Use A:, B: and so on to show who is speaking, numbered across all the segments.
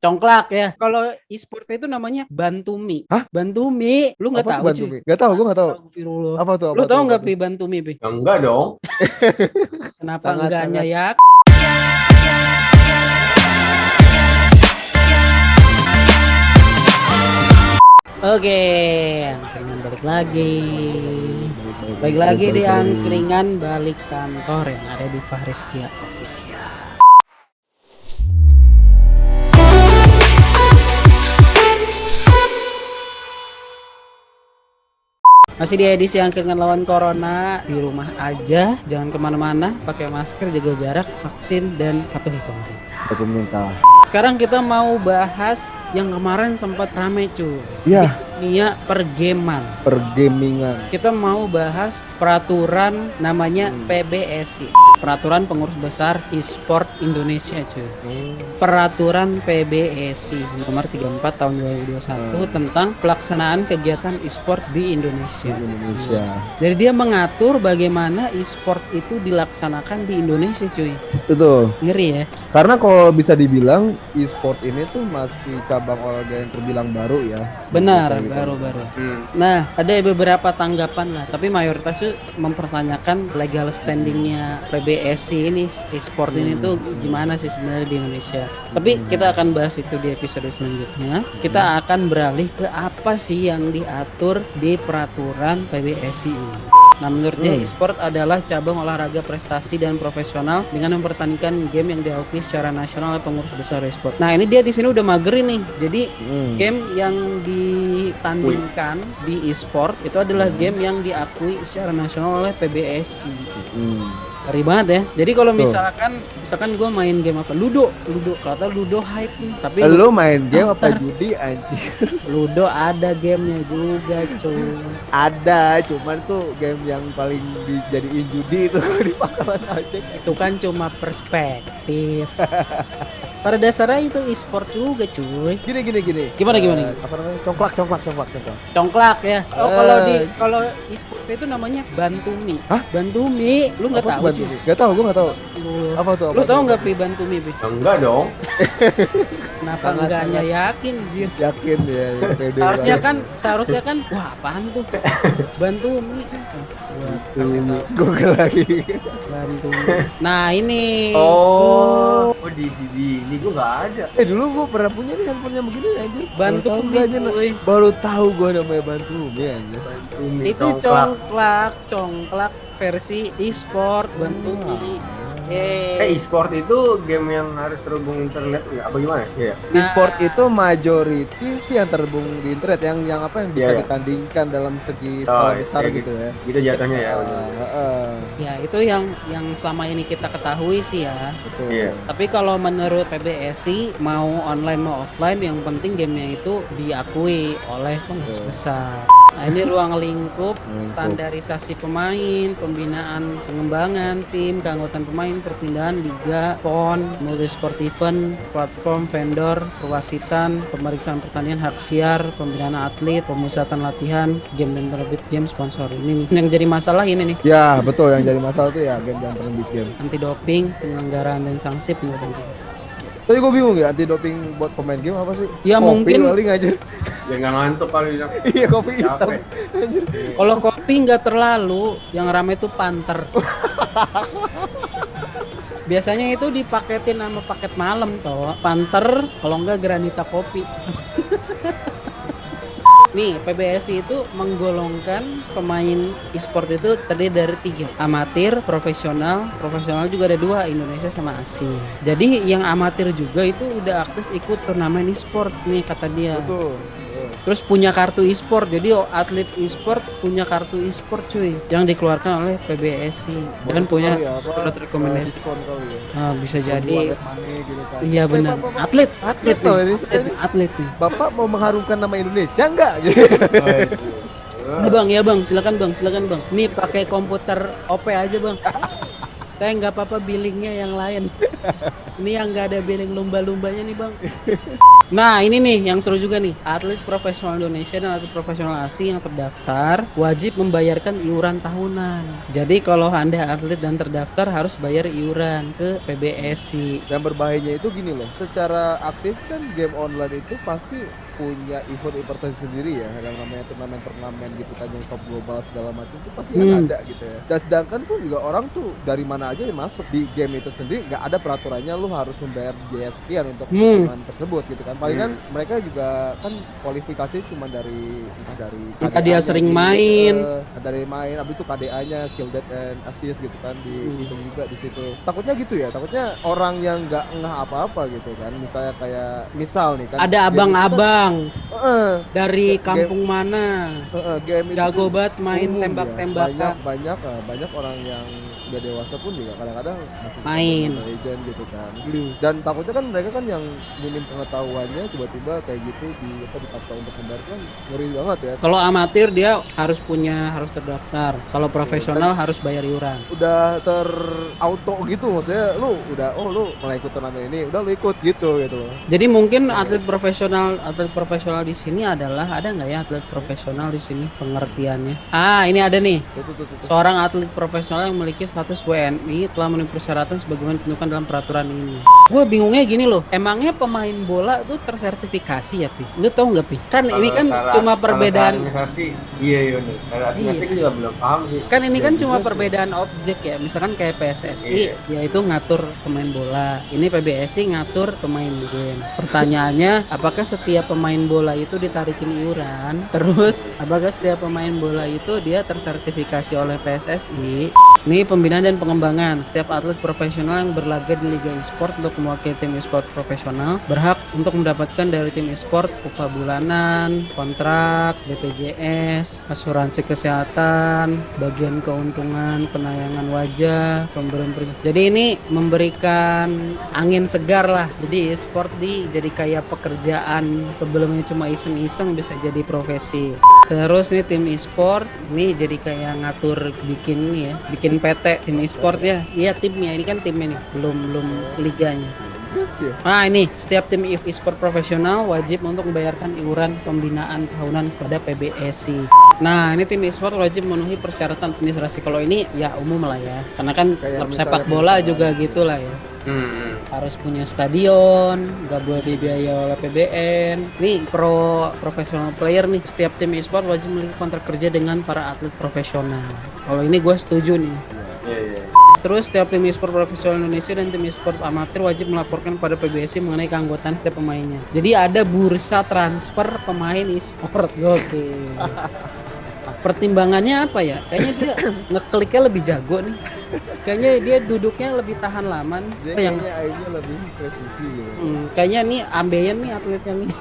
A: Congklak ya. Kalau e-sport itu namanya Bantumi.
B: Hah?
A: Bantumi, lu nggak
B: Apa tuh
A: tahu cuy?
B: Bantumi? Gak tahu, gue gak tahu.
A: Astagfirullah.
B: Apa tuh?
A: Lu tahu
B: Apa
A: nggak
B: tuh?
A: Pi Bantumi Pi?
C: Ya enggak dong.
A: Kenapa
B: Sangat,
A: enggaknya
B: sangat.
A: ya? Oke, angkringan balik lagi. Balik lagi di angkringan balik kantor yang ada di Faristia Official. Masih di edisi angkringan lawan corona, di rumah aja, jangan kemana-mana, pakai masker, jaga jarak, vaksin, dan patuhi pemerintah.
B: Pemerintah.
A: Sekarang kita mau bahas yang kemarin sempat rame cuy.
B: Iya.
A: Dunia pergaman.
B: Pergamingan.
A: Kita mau bahas peraturan namanya PBSI. Peraturan Pengurus Besar E-Sport Indonesia cuy. Peraturan PBSI nomor 34 tahun 2021 tentang pelaksanaan kegiatan e-sport di Indonesia. Jadi dia mengatur bagaimana e-sport itu dilaksanakan di Indonesia cuy.
B: Betul.
A: Ngeri ya.
B: Karena kalau bisa dibilang e-sport ini tuh masih cabang olahraga yang terbilang baru ya.
A: Benar,
B: Gitu.
A: baru-baru. Nah, ada beberapa tanggapan lah, tapi mayoritas tuh mempertanyakan legal standingnya PBSI ini, e-sport ini tuh gimana sih sebenarnya di Indonesia. Tapi kita akan bahas itu di episode selanjutnya. Kita akan beralih ke apa sih yang diatur di peraturan PBSI ini. Nah, menurut dia e-sport adalah cabang olahraga prestasi dan profesional dengan mempertandingkan game yang diakui secara nasional oleh pengurus besar e-sport. Nah, ini dia di sini udah magerin nih. Jadi game yang ditandingkan di e-sport itu adalah game yang diakui secara nasional oleh PBSI. Ngeri banget ya. Jadi kalau misalkan gue main game apa? Ludo. Kata Ludo hype nih. Tapi
B: lu main game apa judi anjir?
A: Ludo ada gamenya juga cuy.
B: Ada, cuman tuh game yang paling dijadiin judi itu di pangkalan ojek.
A: Itu kan cuma perspektif. Pada dasarnya itu e-sport juga cuy.
B: Gini.
A: Gimana?
B: Apa namanya? Congklak.
A: Congklak ya. Oh, kalau e-sport itu namanya Bantumi.
B: Hah?
A: Bantumi, lu nggak
B: Apa
A: tahu
B: tuh
A: cuy?
B: Bantumi? Gak tahu, gue gak tahu. Apa tuh?
A: Lu tahu nggak Pi Bantumi Pi?
C: Ya enggak dong.
A: Kenapa
B: Sangat,
A: enggaknya yakin jir?
B: Yakin ya, pede
A: Seharusnya kan wah apaan tuh? Bantumi.
B: Google lagi.
A: Bantumi. Nah, ini.
C: Oh, di ini gua enggak ada.
B: Dulu gue pernah punya nih handphone yang begini aja.
A: Bantumi cuy.
B: Baru tahu gue namanya Bantumi aja.
A: Itu congklak versi e-sport Bantumi.
C: E-sport itu game yang harus terhubung internet ya? Apa gimana? Iya.
B: E-sport itu majority sih yang terhubung di internet yang apa yang bisa
C: Iya.
B: ditandingkan dalam segi skala besar gitu ya.
C: Gitu jatuhnya ya.
A: Ya itu yang selama ini kita ketahui sih ya.
B: Betul.
C: Iya.
A: Tapi kalau menurut PBSI mau online mau offline yang penting gamenya itu diakui oleh pengurus besar. Nah ini ruang lingkup, standarisasi pemain, pembinaan pengembangan tim, keanggotaan pemain, perpindahan liga, PON, multisport event, platform vendor, pewasitan, pemeriksaan pertandingan, hak siar, pembinaan atlet, pemusatan latihan, game dan penerbit game, sponsor. Ini nih yang jadi masalah ini nih.
B: Ya betul, yang jadi masalah tuh ya game dan penerbit game.
A: Anti doping, penyelenggaraan dan sanksi, penyelesaian.
B: Tapi gue bingung ya, anti doping buat pemain game apa sih?
A: Ya
B: Kopi
A: mungkin
B: paling aja.
C: Ya nggak ngantuk kali ya.
B: Iya kopi hitam.
C: Capek.
A: kalau kopi nggak terlalu, yang rame tuh panter. Biasanya itu dipaketin sama paket malam toh. Panter, kalau enggak granita kopi. Nih, PBSI itu menggolongkan pemain e-sport itu terdiri dari 3. Amatir, profesional juga ada 2, Indonesia sama asing. Jadi yang amatir juga itu udah aktif ikut turnamen e-sport nih kata dia.
B: Betul.
A: Terus punya kartu e-sport, jadi atlet e-sport punya kartu e-sport cuy yang dikeluarkan oleh PBSI dan punya surat rekomendasi. Nah, bisa jadi. Iya benar. Atlet nih.
B: Bapak mau mengharumkan nama Indonesia enggak?
A: Ya bang, silakan bang. Nih pakai komputer OP aja bang. Saya nggak apa-apa billingnya yang lain. Ini yang nggak ada billing lumba-lumbanya nih bang. Nah ini nih yang seru juga nih. Atlet profesional Indonesia dan atlet profesional asing yang terdaftar wajib membayarkan iuran tahunan. Jadi kalau Anda atlet dan terdaftar harus bayar iuran ke PBSI.
B: Yang berbahayanya itu gini loh, secara aktif kan game online itu pasti punya event-event sendiri ya, yang namanya turnamen-turnamen gitu kan, yang top global segala macam itu pasti kan ada gitu ya. Dan sedangkan pun juga orang tuh dari mana aja yang masuk di game itu sendiri, nggak ada peraturannya lu harus membayar biaya sekian untuk turnamen tersebut gitu kan. Palingan mereka juga kan kualifikasi cuma dari
A: Maka dia sering main.
B: dari main, abis itu KDA-nya kill death and assist gitu kan dihitung juga di situ. Takutnya gitu ya, takutnya orang yang nggak ngeh apa-apa gitu kan, misalnya kayak misal nih kan
A: Ada abang-abang dari
B: Game-
A: kampung mana
B: game itu
A: jago
B: tuh
A: banget main
B: umum ya.
A: tembak-tembakan.
B: banyak orang yang udah dewasa pun juga kadang-kadang masih suka
A: Main.
B: Mobile Legend gitu kan. Dan takutnya kan mereka kan yang minim pengetahuannya tiba-tiba kayak gitu dipaksa untuk membayar kan ngeri banget ya.
A: Kalau amatir dia harus terdaftar. Kalau profesional harus bayar iuran.
B: Udah terauto gitu, maksudnya lu mulai ikut turnamen ini udah lu ikut gitu loh.
A: Jadi mungkin atlet profesional di sini adalah, ada nggak ya atlet profesional di sini pengertiannya? Ini ada nih.
B: Tuh.
A: Seorang atlet profesional yang memiliki status WNI telah memenuhi persyaratan sebagaimana ditentukan dalam peraturan ini. Gue bingungnya gini loh, emangnya pemain bola tuh tersertifikasi ya, Pi? Lu tau nggak, Pi? Kan ini kan cuma perbedaan.
C: Iya nih. Kalau administrasi juga belum paham sih.
A: Kan ini kan cuma perbedaan objek ya. Misalkan kayak PSSI yaitu ngatur pemain bola. Ini PBSI ngatur pemain game. Pertanyaannya, apakah setiap pemain bola itu ditarikin iuran? Terus apakah setiap pemain bola itu dia tersertifikasi oleh PSSI? Ini pembinaan dan pengembangan. Setiap atlet profesional yang berlaga di Liga e-sport untuk mewakili tim e-sport profesional berhak untuk mendapatkan dari tim e-sport upah bulanan, kontrak, BPJS, asuransi kesehatan, bagian keuntungan, penayangan wajah, pemberian Jadi ini memberikan angin segar lah. Jadi e-sport jadi kayak pekerjaan, sebelumnya cuma iseng-iseng bisa jadi profesi. Terus nih tim e-sport ini jadi kayak ngatur bikin PT tim e-sport ya. Iya timnya, ini kan timnya nih, belum liganya. Nah ini setiap tim e-sport profesional wajib untuk membayarkan iuran pembinaan tahunan pada PBSI. Nah ini tim e-sport wajib memenuhi persyaratan administrasi. Kalau ini ya umum lah ya, karena kan klub sepak bola juga gitulah ya. Harus punya stadion, nggak boleh dibiayai oleh PBN. Nih profesional player nih, setiap tim e-sport wajib memiliki kontrak kerja dengan para atlet profesional. Kalau ini gue setuju nih. Terus setiap tim e-sport profesional Indonesia dan tim e-sport amatir wajib melaporkan pada PBSI mengenai keanggotaan setiap pemainnya. Jadi ada bursa transfer pemain e-sport. Oke. Pertimbangannya apa ya? Kayaknya dia ngekliknya lebih jago nih. Kayaknya dia duduknya lebih tahan lama nih.
B: Dia kayaknya AI-nya lebih presisi gitu.
A: Kayaknya nih ambeien nih atlet yang ini.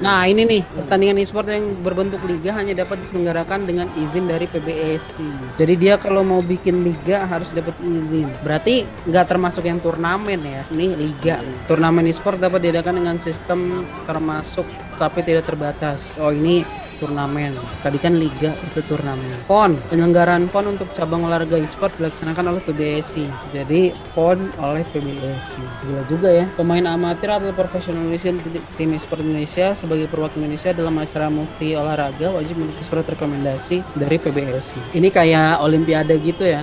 A: Nah ini nih pertandingan e-sport yang berbentuk liga hanya dapat diselenggarakan dengan izin dari PBSI. Jadi dia kalau mau bikin liga harus dapat izin. Berarti nggak termasuk yang turnamen ya. Ini liga. Turnamen e-sport dapat diadakan dengan sistem termasuk tapi tidak terbatas. Oh ini turnamen. Tadi kan liga, itu turnamen. PON, penyelenggaraan PON untuk cabang olahraga e-sport dilaksanakan oleh PBSI. Jadi PON oleh PBSI. Gila juga ya. Pemain amatir atau profesional Indonesia tim e-sport Indonesia sebagai perwakilan Indonesia dalam acara multi olahraga wajib memiliki surat rekomendasi dari PBSI. Ini kayak olimpiade gitu ya.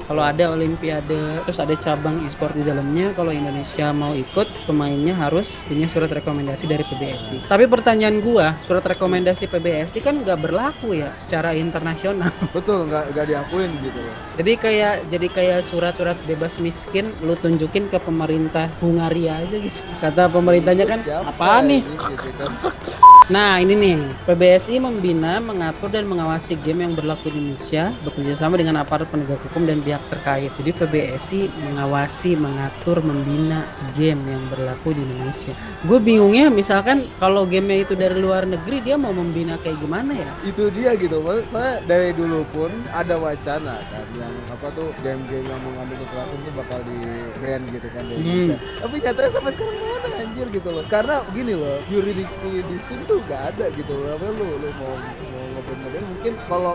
A: Kalau ada olimpiade terus ada cabang e-sport di dalamnya, kalau Indonesia mau ikut, pemainnya harus punya surat rekomendasi dari PBSI. Tapi pertanyaan gua, surat rekomendasi PBSI kan nggak berlaku ya secara internasional.
B: Betul, nggak diakuin gitu.
A: Jadi kayak surat-surat bebas miskin lu tunjukin ke pemerintah Hungaria aja gitu. Kata pemerintahnya kan, apaan nih? Nah ini nih, PBSI membina, mengatur dan mengawasi game yang berlaku di Indonesia bekerja sama dengan aparat penegak hukum dan pihak terkait. Jadi PBSI mengawasi, mengatur, membina game yang berlaku di Indonesia. Gue bingungnya misalkan kalau gamenya itu dari luar negeri, dia mau membina kayak gimana ya?
B: Itu dia gitu. Saya dari dulu pun ada wacana kan yang game-game yang mengandung kekerasan itu bakal di ban gitu kan dari Indonesia. Tapi nyatanya sampai sekarang mana anjir gitu loh. Karena gini loh, yuridiksi di sini tuh gak ada gitu loh. Apa lu mau nge-ban mungkin kalau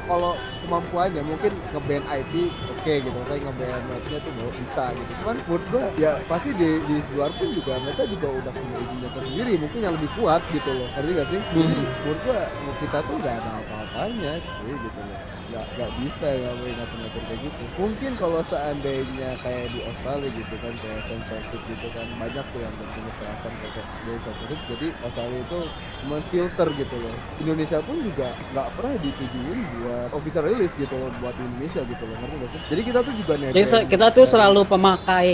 B: kemampuannya mungkin nge-ban IP oke gitu, saya nge-ban mapnya tuh mau bisa gitu. Cuman menurut gua ya pasti di luar pun juga mereka juga udah punya izinnya tersendiri, mungkin yang lebih kuat gitu loh, ngerti gak sih? Jadi menurut gua kita tuh gak ada apa-apanya cuy gitu loh, nggak bisa nggak boleh ngatur-ngatur kayak gitu. Mungkin kalau seandainya kayak di Australia gitu kan, kayak censorship gitu kan, banyak tuh yang punya kekerasan kayak dari censorship, jadi Australia itu menfilter gitu loh. Indonesia pun juga nggak pernah ditujuin buat official release gitu loh, buat Indonesia gitu loh, ngerti gak sih? Jadi kita tuh juga
A: Jadi kita tuh selalu pemakai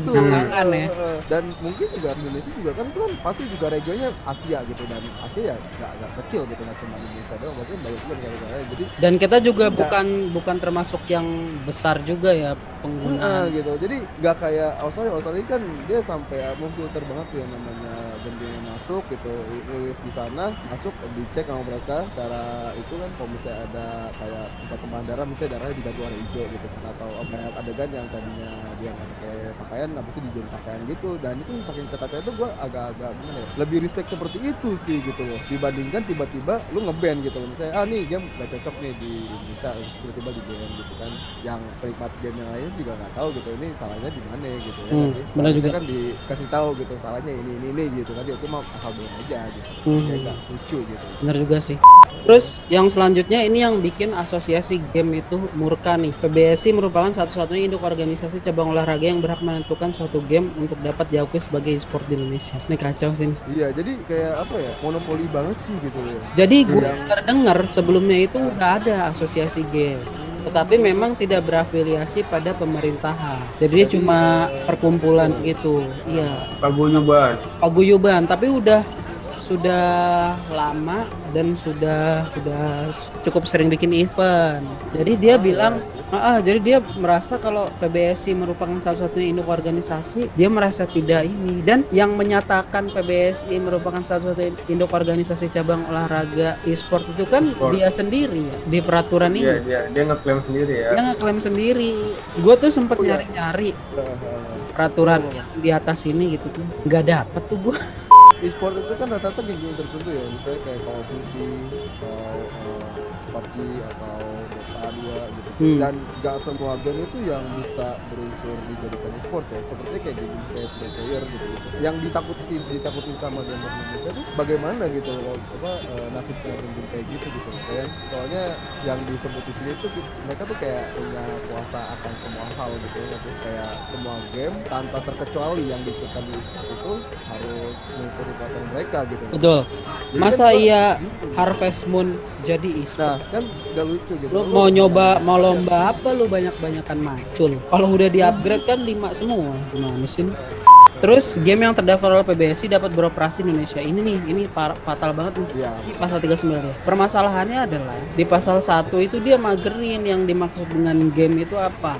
B: betul,
A: belakangan ya.
B: dan mungkin juga Indonesia juga kan itu kan pasti juga regionnya Asia gitu, dan Asia ya nggak kecil gitu, nggak cuma Indonesia doang, maksudnya banyak juga negara-negara lain. Jadi
A: Dan kita juga
B: Enggak.
A: bukan termasuk yang besar juga ya penggunaan.
B: gitu, jadi nggak kayak Australia kan dia sampai memfilter banget tuh yang namanya game yang masuk gitu, rilis di sana, masuk dicek sama mereka cara itu kan, kalau misalnya ada kayak tempat tambahan darah, misalnya darahnya diganti warna hijau gitu kan, atau banyak adegan yang tadinya dia nggak pakai pakaian habis itu dijadi pakaian gitu, dan itu saking ketatnya itu gua agak-agak gimana ya, lebih respect seperti itu sih gitu loh, dibandingkan tiba-tiba lu nge-ban gitu loh, misalnya nih game gak cocok nih di Indonesia, terus tiba-tiba di ban gitu kan, yang penikmat game yang lain juga nggak tahu gitu ini salahnya di mana gitu ya nggak sih.
A: Benar
B: Harusnya
A: juga.
B: kan dikasih tahu gitu salahnya ini gitu kan, itu mah asal ban aja gitu, kayak gak lucu gitu.
A: Bener juga sih. Terus yang selanjutnya ini yang bikin asosiasi game itu murka nih. PBSI merupakan satu-satunya induk organisasi cabang olahraga yang berhak menentukan suatu game untuk dapat diakui sebagai e-sport di Indonesia. Ini kacau sih.
B: Iya, jadi kayak apa ya, monopoli banget sih gitu loh.
A: Jadi gue
B: Yang-
A: dengar sebelumnya itu udah ada asosiasi game, tetapi memang tidak berafiliasi pada pemerintahan. Jadi dia cuma perkumpulan gitu. Iya,
C: Paguyuban.
A: paguyuban, tapi sudah lama dan sudah cukup sering bikin event. Jadi dia bilang, jadi dia merasa kalau PBSI merupakan salah satunya induk organisasi, dia merasa tidak ini. Dan yang menyatakan PBSI merupakan salah satu induk organisasi cabang olahraga e-sport itu kan
C: E-sport.
A: dia sendiri ya, di peraturan ini.
C: Iya, dia ngeklaim sendiri ya.
A: Dia ngeklaim sendiri. Gue tuh sempet nyari-nyari peraturan yang di atas ini gitu tuh, nggak dapet tuh gue.
B: e-sport itu kan rata-rata game tertentu ya, misalnya kayak Call of Duty atau PUBG atau Dota 2 gitu. Dan gak semua game itu yang bisa berunsur dijadikan e-sport ya, seperti kayak game kayak single player gitu. Yang ditakutin sama gamer Indonesia tuh bagaimana gitu loh, nasibnya game kayak gitu kan. Soalnya yang disebut di sini tuh mereka tuh kayak punya kuasa akan semua hal gitu ya, kayak semua game tanpa terkecuali yang diikutkan di e-sport itu harus mengikuti peraturan mereka gitu.
A: Betul.
B: Jadi
A: Masa
B: kan
A: iya
B: gitu.
A: Harvest Moon jadi e-sport?
B: Nah kan gak lucu gitu.
A: Lu mau lomba apa lu banyak-banyakan macul. Kalau udah di-upgrade kan 5 semua. Gimana sih? Terus game yang terdaftar oleh PBSI dapat beroperasi di Indonesia. Ini fatal banget nih.
B: Iya.
A: Ini pasal 39 ya. Permasalahannya adalah di pasal 1 itu dia magerin yang dimaksud dengan game itu apa.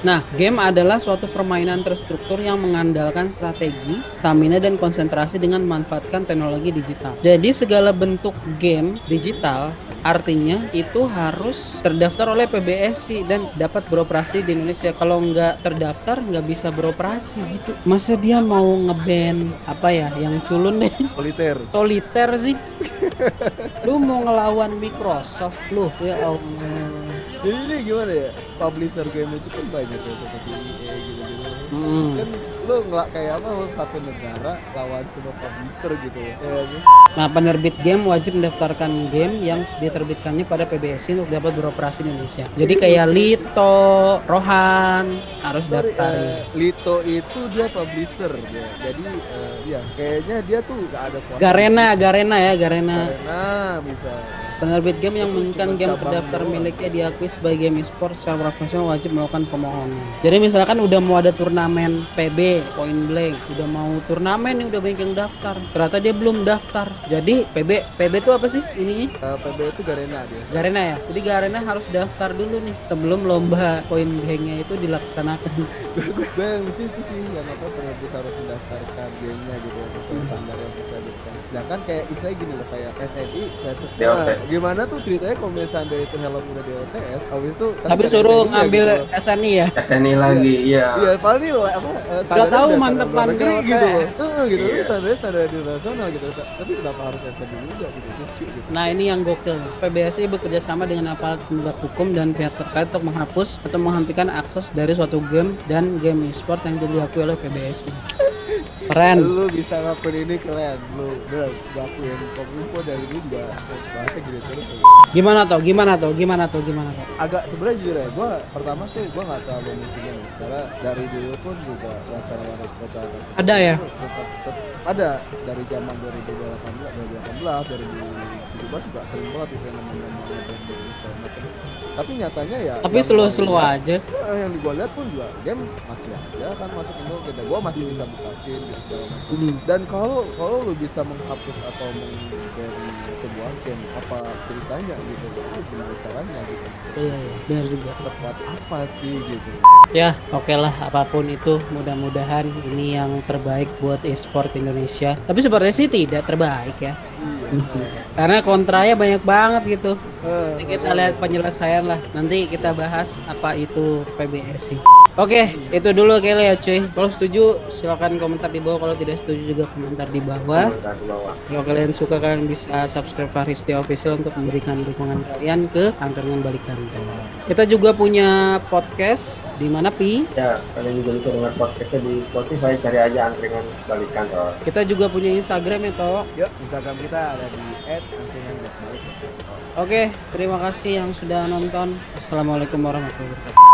A: Nah, game adalah suatu permainan terstruktur yang mengandalkan strategi, stamina, dan konsentrasi dengan memanfaatkan teknologi digital. Jadi segala bentuk game digital artinya itu harus terdaftar oleh PBSI dan dapat beroperasi di Indonesia. Kalau nggak terdaftar nggak bisa beroperasi gitu. Masa dia mau nge-ban apa ya yang culun deh, soliter sih. Lu mau ngelawan Microsoft lu, ya Allah.
B: Jadi ini gimana ya, publisher game itu kan banyak ya, seperti EA gitu-gitu. Kan lu nggak kayak apa, lu satu negara lawan semua publisher gitu ya.
A: Nah, penerbit game wajib mendaftarkan game yang diterbitkannya pada PBSI untuk dapat beroperasi di Indonesia. Jadi kayak Lito, Rohan harus daftarin.
B: Lito itu dia publisher ya. Jadi ya kayaknya dia tuh nggak ada kuasa.
A: Garena
B: Nah, bisa.
A: Penerbit game yang menginginkan game
B: cabang
A: terdaftar
B: doang.
A: miliknya diakui sebagai game e-sport secara profesional wajib melakukan pemohonan. Jadi misalkan udah mau ada turnamen PB, Point Blank, udah mau turnamen nih, udah banyak yang daftar. Ternyata dia belum daftar. Jadi PB itu apa sih ini?
B: PB itu Garena dia.
A: Garena ya. Jadi Garena harus daftar dulu nih sebelum lomba Point Blank-nya itu dilaksanakan.
B: Gue yang lucu itu sih, yang apa penerbit harus mendaftarkan gamenya gitu sesuai standar yang bisa gitu. kan. Sedangkan kayak istilahnya gini loh, kayak SNI versus
C: DOT.
B: gimana tuh ceritanya kalau misalnya itu helm udah DOTS, habis itu
A: Tapi
B: kan
A: suruh
B: SNI-nya
A: ngambil
B: gitu.
A: SNI ya.
C: SNI lagi, iya.
B: Iya, paling nih apa standarnya
A: tahu
B: udah
A: mantep
B: standar luar negeri
A: DOT.
B: gitu loh. Gitu.
C: Iya.
B: Terus standarnya standar internasional gitu. Tapi kenapa harus SNI juga gitu? Lucu gitu.
A: Nah ini yang gokil. PBSI bekerja sama dengan aparat penegak hukum dan pihak terkait untuk menghapus atau menghentikan akses dari suatu game dan game e-sport yang diakui oleh PBSI. Keren.
B: Lu bisa ngakuin ini keren. Lu bener ngakuin kominfo dari dulu juga bahasa gitu terus.
A: Gimana tuh?
B: Agak sebenarnya jujur ya, gue pertama tuh gue nggak terlalu musiknya nih, karena dari dulu pun juga wacana
A: Ada ya?
B: ada dari zaman 2018 2017 juga sering banget itu yang namanya brand segala macam. Tapi nyatanya ya
A: Tapi slow-slow aja.
B: yang gue lihat pun juga game masih aja kan masuk Indo, kita gue masih bisa buka Steam gitu segala macam. Dan kalau lu bisa menghapus atau dari sebuah game apa ceritanya gitu, itu gimana caranya gitu,
A: Iya, benar juga.
B: sekuat apa sih gitu.
A: Ya, oke lah, apapun itu, mudah-mudahan ini yang terbaik buat e-sport Indonesia. Tapi sepertinya sih tidak terbaik ya. Karena kontranya banyak banget gitu. Nanti kita lihat penyelesaian lah. Nanti kita bahas apa itu PBSI. Oke, itu dulu kayaknya ya cuy. Kalau setuju silakan komentar di bawah. Kalau tidak setuju juga komentar di bawah.
C: Komentar di bawah.
A: Kalau kalian suka, kalian bisa subscribe Faristi Official untuk memberikan dukungan kalian ke Angkringan Balik Kantor. Kita juga punya podcast di mana Pi.
C: Ya, kalian juga bisa dengar podcastnya di Spotify, cari aja Angkringan Balik Kantor.
A: Kita juga punya Instagram ya Toh.
B: Yuk, Instagram kita ada di @angkringan_balik.
A: Oke, terima kasih yang sudah nonton. Assalamualaikum warahmatullahi wabarakatuh.